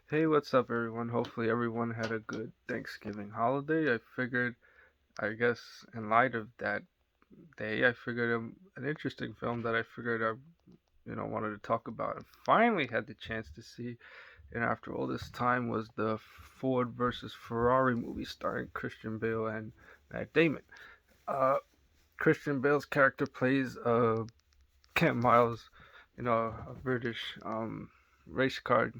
Hey, what's up, everyone? Hopefully, everyone had a good Thanksgiving holiday. I guess, in light of that day, I figured an interesting film that I figured I wanted to talk about and finally had the chance to see. And after all this time, was the Ford versus Ferrari movie starring Christian Bale and Matt Damon. Uh, Christian Bale's character plays Kent Miles, a British race car,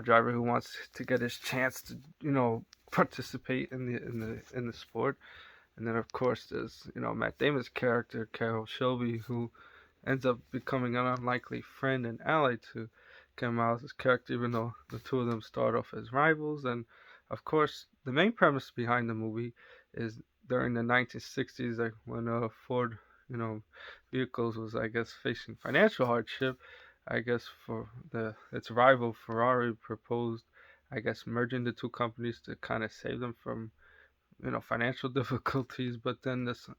driver who wants to get his chance to, participate in the sport. And then of course there's, Matt Damon's character, Carol Shelby, who ends up becoming an unlikely friend and ally to Ken Miles' character, even though the two of them start off as rivals. And of course, the main premise behind the movie is during the 1960s, like when Ford, you know, vehicles was, I guess, facing financial hardship. I guess for the its rival Ferrari proposed, I guess, merging the two companies to kind of save them from, financial difficulties. But then this,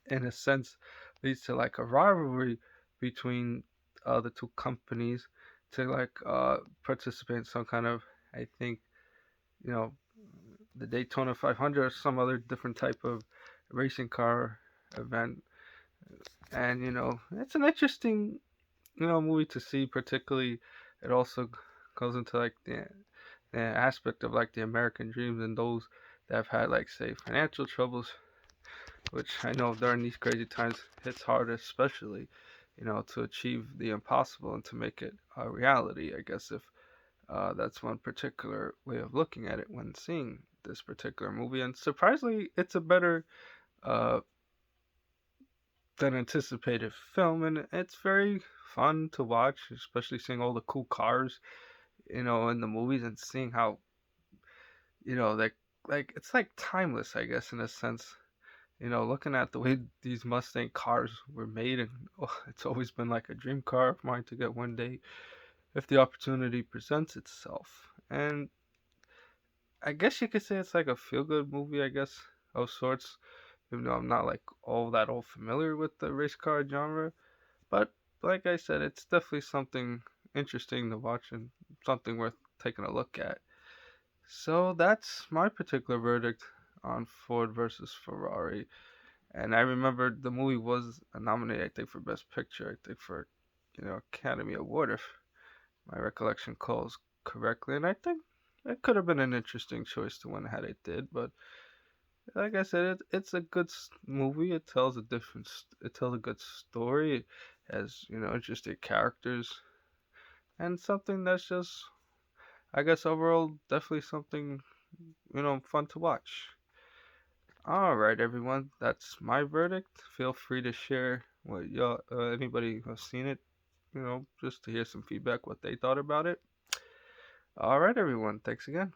in a sense, leads to like a rivalry between the two companies to like participate in some kind of, I think, you know the Daytona 500 or some other different type of racing car event. And it's an interesting movie to see. Particularly, it also goes into like the aspect of like the American dreams and those that have had, like, say, financial troubles, which I know during these crazy times hits hard, especially, to achieve the impossible and to make it a reality. I guess if that's one particular way of looking at it when seeing this particular movie. And surprisingly, it's a better uh, than anticipated film, and it's very fun to watch, especially seeing all the cool cars, in the movies and seeing how, like it's like timeless, I guess, in a sense. Looking at the way these Mustang cars were made, and it's always been like a dream car of mine to get one day if the opportunity presents itself. And I guess you could say it's like a feel good movie, I guess, of sorts, even though I'm not like all familiar with the race car genre. But like I said, it's definitely something interesting to watch and something worth taking a look at. So that's my particular verdict on Ford versus Ferrari. And I remember the movie was nominated, I think, for Best Picture, I think for, Academy Award, if my recollection calls correctly. And I think it could have been an interesting choice to win had it did. But like I said, it's a good movie. It tells a good story. It has, interesting characters and something that's just, I guess, overall definitely something, fun to watch. All right, everyone, that's my verdict. Feel free to share what y'all, anybody who's seen it, just to hear some feedback, what they thought about it. All right, everyone, thanks again.